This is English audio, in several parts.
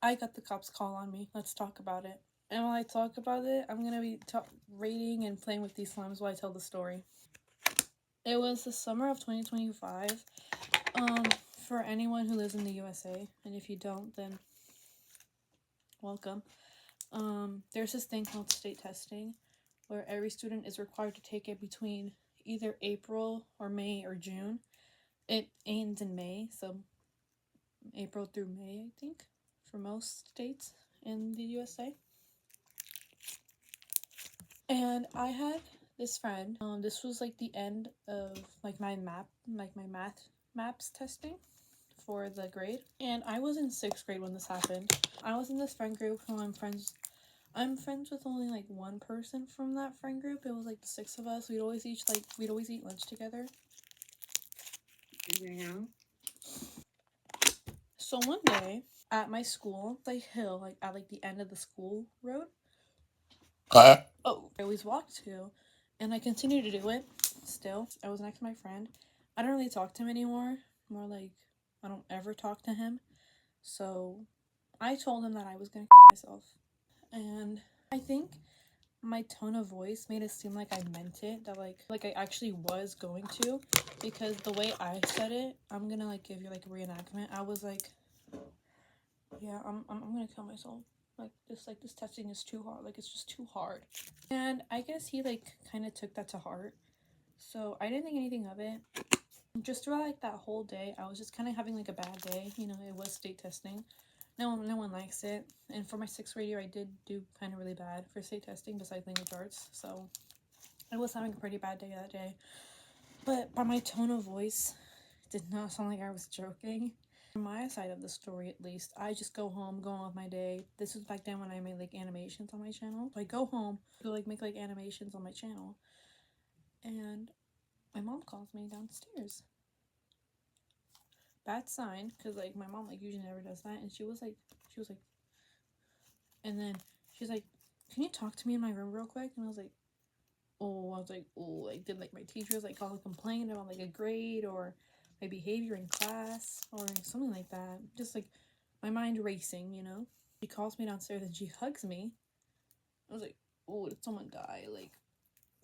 I got the cops call on me. Let's talk about it. And while I talk about it, I'm gonna be rating and playing with these slimes while I tell the story. It was the summer of 2025. For anyone who lives in the USA, and if you don't, then welcome. There's this thing called state testing, where every student is required to take it between either April or May or June. It ends in May, so April through May, I think, for most states in the USA. And I had this friend. This was like the end of like my math maps testing for the grade, and I was in 6th grade when this happened. I was in this friend group who I'm friends with only like one person from that friend group. It was like the 6 of us. We'd always eat lunch together. Yeah. So one day at my school, like hill, like at like the end of the school road. I always walked to, and I continue to do it still. I was next to my friend. I don't really talk to him anymore. More like I don't ever talk to him. So I told him that I was gonna myself. And I think my tone of voice made it seem like I meant it, that like I actually was going to, because the way I said it, I'm gonna like give you like a reenactment. I was like, yeah, I'm gonna kill myself. This testing is too hard. Like, it's just too hard. And I guess he like kind of took that to heart. So I didn't think anything of it. Just throughout like that whole day, I was just kind of having like a bad day. You know, it was state testing. No one likes it. And for my 6th grade year, I did do kind of really bad for state testing besides language arts. So I was having a pretty bad day that day. But by my tone of voice, it did not sound like I was joking. On my side of the story, at least, I just go home, go on with my day. This was back then when I made like animations on my channel. So I go home, to like make like animations on my channel, and my mom calls me downstairs. Bad sign, because like my mom like usually never does that. And she was like, and then she's like, "Can you talk to me in my room real quick?" And I was like, like, did like my teachers like call a complaint about like a grade or my behavior in class or something like that? Just like my mind racing, you know? She calls me downstairs and she hugs me. I was like, "Oh, did someone die? Like,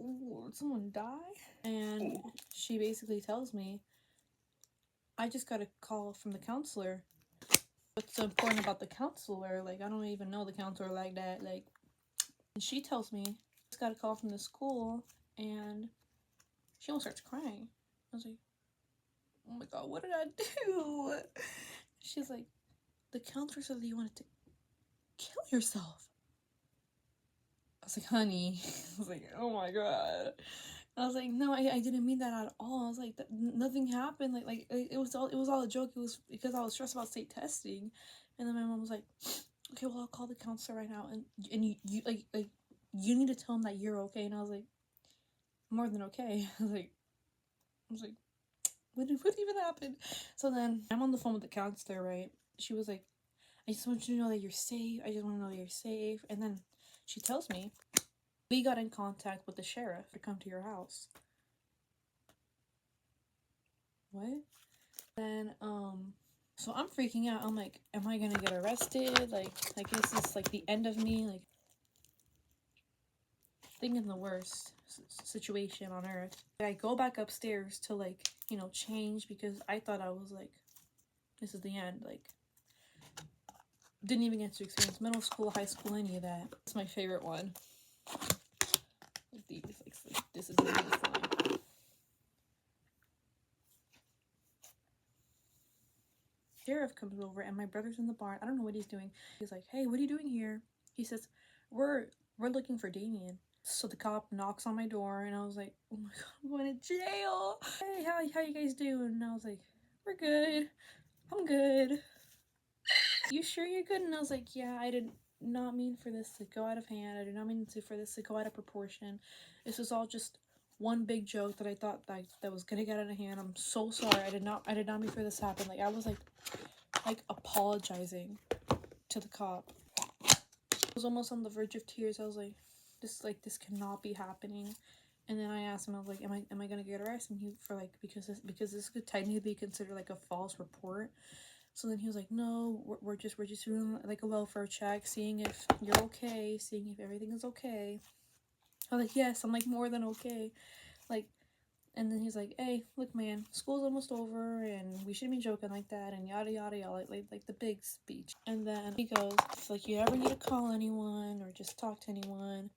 oh, did someone die?" And she basically tells me, "I just got a call from the counselor." What's so important about the counselor? Like, I don't even know the counselor like that. Like, and she tells me, "Just got a call from the school," and she almost starts crying. I was like, "Oh my god, what did I do?" She's like, "The counselor said that you wanted to kill yourself." I was like, "Honey," I was like, "Oh my god." I was like, "No, I didn't mean that at all." I was like, "Nothing happened. Like it was all a joke. It was because I was stressed about state testing." And then my mom was like, "Okay, well, I'll call the counselor right now, and you like you need to tell him that you're okay." And I was like, "More than okay." I was like, what even happened? So then I'm on the phone with the counselor, right? She was like, "I just want you to know that you're safe. I just want to know that you're safe." And then she tells me, "We got in contact with the sheriff to come to your house." What? Then so I'm freaking out. I'm like, am I gonna get arrested? Like is this like the end of me? Like, thinking the worst situation on earth. I go back upstairs to like, you know, change, because I thought I was like, this is the end. Like, didn't even get to experience middle school, high school, any of that. It's my favorite one. Like these, like this is the biggest one. Sheriff comes over and my brother's in the barn. I don't know what he's doing. He's like, "Hey, what are you doing here?" He says, We're looking for Damien." So the cop knocks on my door and I was like, "Oh my god, I'm going to jail." "Hey, how you guys doing?" And I was like, "We're good. I'm good." "You sure you're good?" And I was like, "Yeah, I did not mean for this to go out of hand. I did not mean for this to go out of proportion. This was all just one big joke that I thought that was gonna get out of hand. I'm so sorry. I did not mean for this to happen." Like, I was like apologizing to the cop. I was almost on the verge of tears. I was like, this cannot be happening. And then I asked him, I was like, am I gonna get arrested? And he, for like, because this could technically be considered like a false report. So then he was like, no, we're just doing like a welfare check, seeing if you're okay, seeing if everything is okay. I was like, yes, I'm like more than okay. Like, and then he's like, hey, look, man, school's almost over and we shouldn't be joking like that and yada yada yada, like the big speech. And then he goes, if like you ever need to call anyone or just talk to anyone,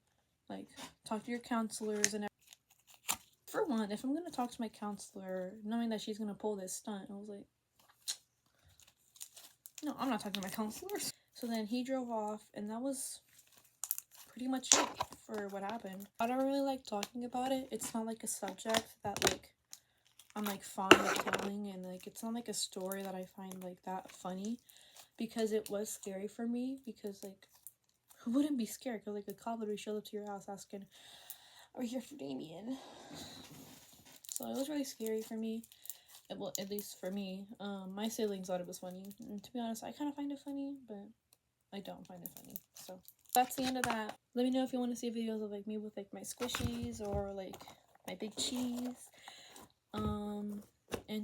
like talk to your counselors and everything. For one, if I'm gonna talk to my counselor knowing that she's gonna pull this stunt, I was like, no, I'm not talking to my counselor. So then he drove off, and that was pretty much it for what happened. I don't really like talking about it. It's not like a subject that like I'm like fond of telling, and like it's not like a story that I find like that funny, because it was scary for me. Because like, who wouldn't be scared? Because like a cop would show up to your house asking, "Are you here for Damien?" So it was really scary for me. Well, at least for me. My siblings thought it was funny, and to be honest, I kind of find it funny, but I don't find it funny. So that's the end of that. Let me know if you want to see videos of like me with like my squishies or like my big cheese, and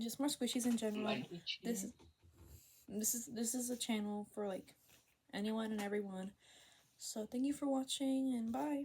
just more squishies in general. This is a channel for like anyone and everyone. So thank you for watching, and bye.